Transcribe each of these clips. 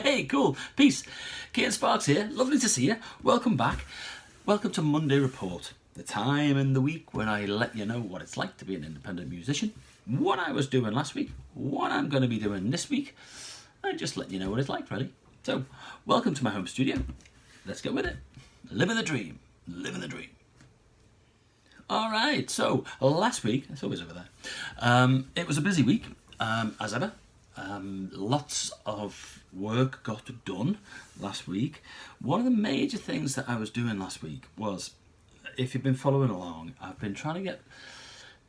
Hey, cool. Peace. Kate and Sparks here. Lovely to see you. Welcome back. Welcome to Monday Report, the time in the week when I let you know what it's like to be an independent musician, what I was doing last week, what I'm going to be doing this week. I just let you know what it's like, really. So, welcome to my home studio. Let's get with it. Living the dream. Living the dream. All right. So, last week, it's always over there. It was a busy week, as ever. Lots of work got done last week. One of the major things that I was doing last week was, if you've been following along, I've been trying to get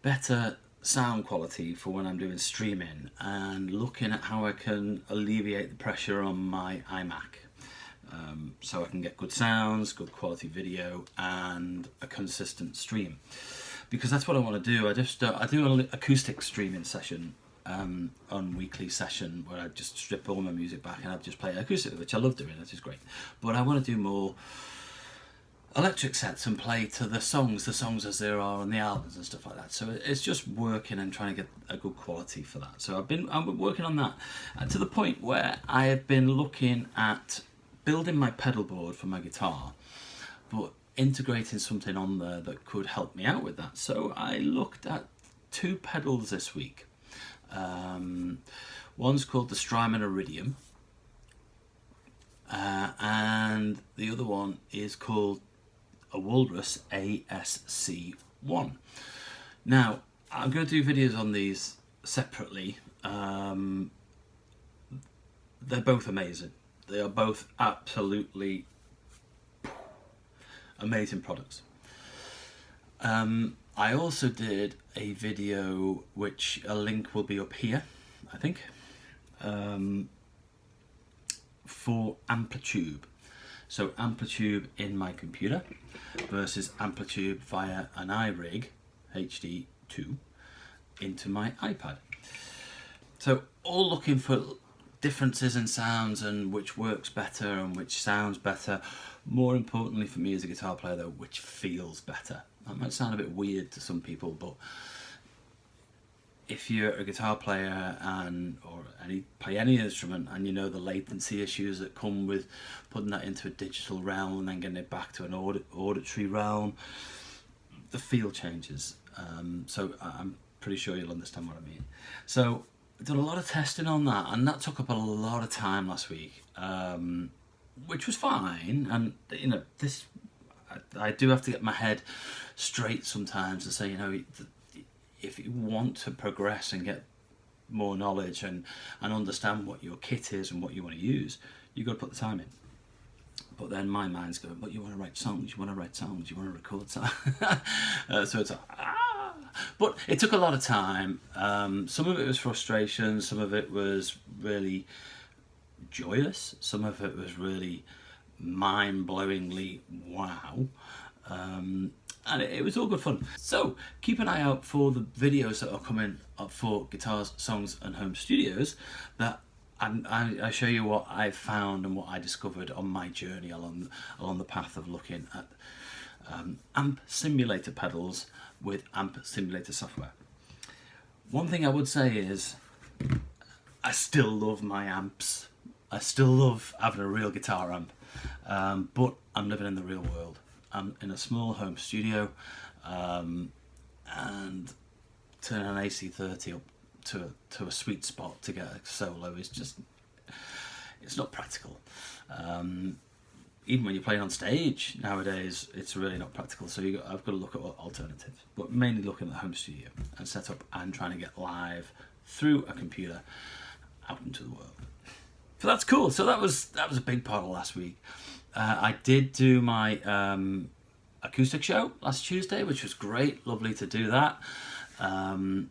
better sound quality for when I'm doing streaming and looking at how I can alleviate the pressure on my iMac. So I can get good sounds, good quality video and a consistent stream. Because that's what I want to do. I do an acoustic streaming session on weekly session where I just strip all my music back and I just play acoustic, which I love doing, that is great. But I want to do more electric sets and play to the songs as there are on the albums and stuff like that. So it's just working and trying to get a good quality for that. So I've been working on that to the point where I have been looking at building my pedal board for my guitar, but integrating something on there that could help me out with that. So I looked at two pedals this week. One's called the Strymon Iridium, and the other one is called a Walrus ASC1. Now, I'm going to do videos on these separately. They're both amazing. They are both absolutely amazing products. I also did a video, which a link will be up here, I think, for Amplitube. So Amplitube in my computer versus Amplitube via an iRig HD2 into my iPad. So all looking for differences in sounds and which works better and which sounds better. More importantly for me as a guitar player though, which feels better. That might sound a bit weird to some people, but if you're a guitar player or play any instrument and you know the latency issues that come with putting that into a digital realm and then getting it back to an auditory realm, the feel changes. So I'm pretty sure you'll understand what I mean. So I've done a lot of testing on that, and that took up a lot of time last week, which was fine. And you know, I do have to get my head straight sometimes and say, you know, if you want to progress and get more knowledge and understand what your kit is and what you want to use, you've got to put the time in. But then my mind's going, but you want to write songs, you want to record songs. So it's but it took a lot of time. Some of it was frustration, some of it was really joyous, some of it was really mind-blowingly wow. And it was all good fun. So keep an eye out for the videos that are coming up for Guitars, Songs and Home Studios, that I show you what I found and what I discovered on my journey along the path of looking at amp simulator pedals with amp simulator software. One thing I would say is I still love my amps. I still love having a real guitar amp, but I'm living in the real world. I'm in a small home studio, and turning an AC30 up to a sweet spot to get a solo is just, it's not practical. Even when you're playing on stage nowadays, it's really not practical. So I've got to look at alternatives, but mainly looking at the home studio and set up and trying to get live through a computer out into the world. So that's cool. So that was a big part of last week. I did do my acoustic show last Tuesday, which was great. Lovely to do that. And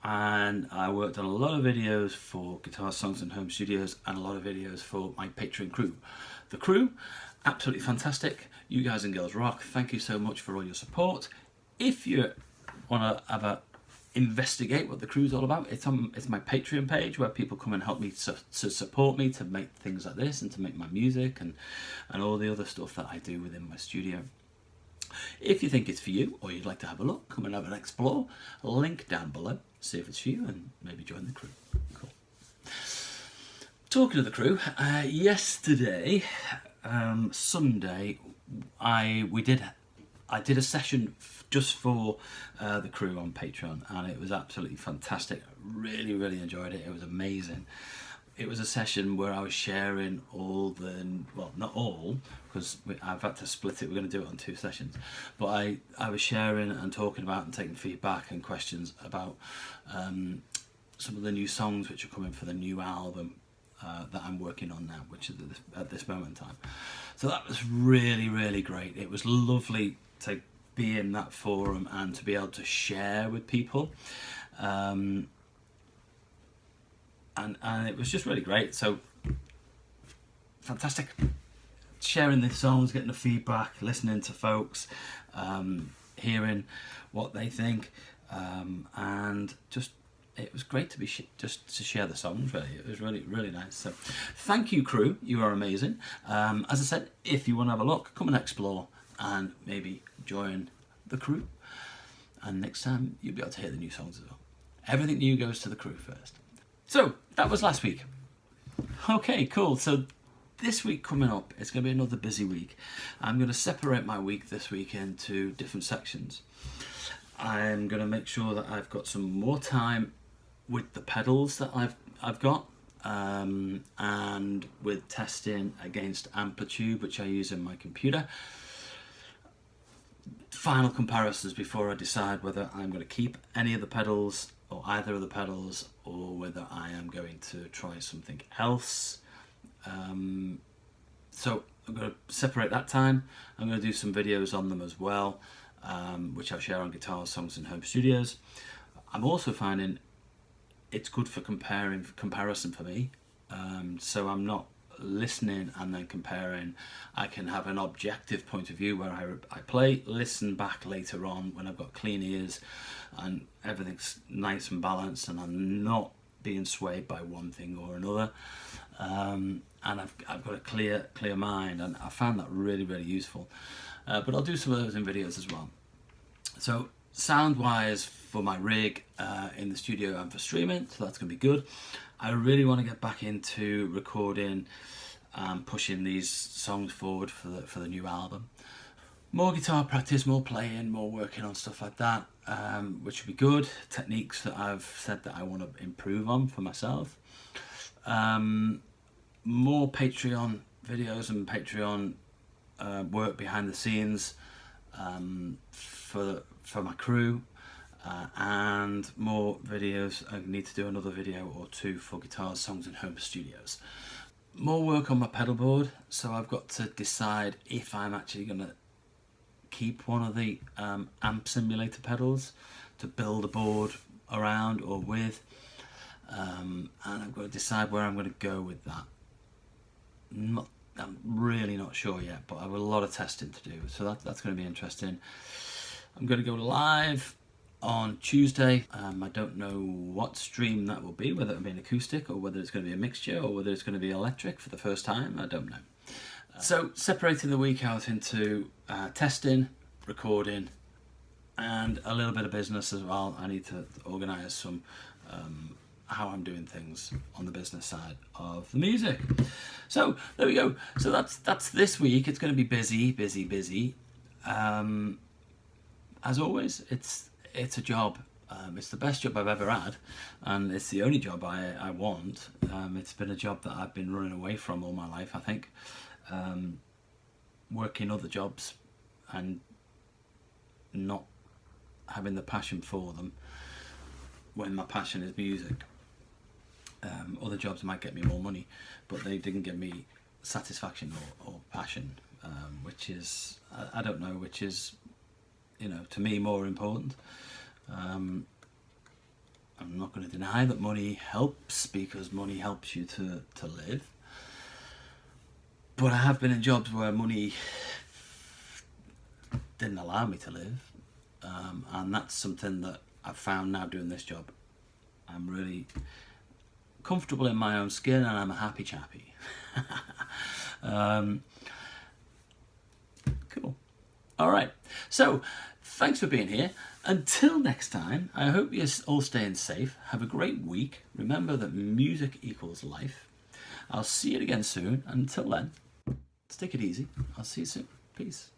I worked on a lot of videos for Guitar Songs and Home Studios and a lot of videos for my Patreon crew. The crew, absolutely fantastic. You guys and girls rock. Thank you so much for all your support. If you want to have a investigate what the crew's all about, it's my Patreon page where people come and help me to support me to make things like this and to make my music and all the other stuff that I do within my studio. If you think it's for you or you'd like to have a look, come and have an explore. Link down below. See if it's for you and maybe join the crew. Cool. Talking of the crew, yesterday, Sunday, I did a session just for the crew on Patreon, and it was absolutely fantastic. Really, really enjoyed it. It was amazing. It was a session where I was sharing all the, well, not all, because I've had to split it. We're going to do it on 2 sessions, but I was sharing and talking about and taking feedback and questions about some of the new songs which are coming for the new album that I'm working on now, which is at this moment in time. So that was really, really great. It was lovely to be in that forum and to be able to share with people. And it was just really great. So fantastic. Sharing the songs, getting the feedback, listening to folks, hearing what they think, and just it was great to be just to share the songs. Really, it was really, really nice. So thank you, crew. You are amazing. As I said, if you want to have a look, come and explore and maybe join the crew. And next time you'll be able to hear the new songs as well. Everything new goes to the crew first. So that was last week. Okay, cool. So this week coming up, it's going to be another busy week. I'm going to separate my week this week into different sections. I'm going to make sure that I've got some more time with the pedals that I've got, and with testing against Amplitude, which I use in my computer. Final comparisons before I decide whether I'm going to keep any of the pedals or either of the pedals, or whether I am going to try something else. So I'm going to separate that time. I'm going to do some videos on them as well, which I'll share on Guitar Songs and Home Studios. I'm also finding it's good for comparison for me. So I'm not listening and then comparing. I can have an objective point of view where I play, listen back later on when I've got clean ears and everything's nice and balanced and I'm not being swayed by one thing or another. And I've got a clear mind, and I found that really, really useful. But I'll do some of those in videos as well. So sound wise for my rig in the studio and for streaming, so that's going to be good. I really want to get back into recording and pushing these songs forward for the new album. More guitar practice, more playing, more working on stuff like that, which would be good. Techniques that I've said that I want to improve on for myself. More Patreon videos and Patreon work behind the scenes for my crew, and more videos. I need to do another video or 2 for Guitar Songs and Home Studios. More work on my pedal board, so I've got to decide if I'm actually going to keep one of the amp simulator pedals to build a board around or with, and I've got to decide where I'm going to go with that. I'm really not sure yet, but I have a lot of testing to do, so that's going to be interesting. I'm going to go live on Tuesday. I don't know what stream that will be, whether it'll be an acoustic or whether it's going to be a mixture or whether it's going to be electric for the first time. I don't know. So separating the week out into testing, recording, and a little bit of business as well. I need to organise some how I'm doing things on the business side of the music. So there we go. So that's this week. It's going to be busy. As always, it's a job. It's the best job I've ever had, and it's the only job I want. It's been a job that I've been running away from all my life, I think. Working other jobs and not having the passion for them when my passion is music. Other jobs might get me more money, but they didn't give me satisfaction or passion, which is, I don't know, which is, to me more important. I'm not going to deny that money helps, because money helps you to live. But I have been in jobs where money didn't allow me to live, and that's something that I've found now doing this job. I'm really comfortable in my own skin and I'm a happy chappy. Cool. All right. So thanks for being here. Until next time, I hope you're all staying safe. Have a great week. Remember that music equals life. I'll see you again soon. Until then, let's take it easy. I'll see you soon. Peace.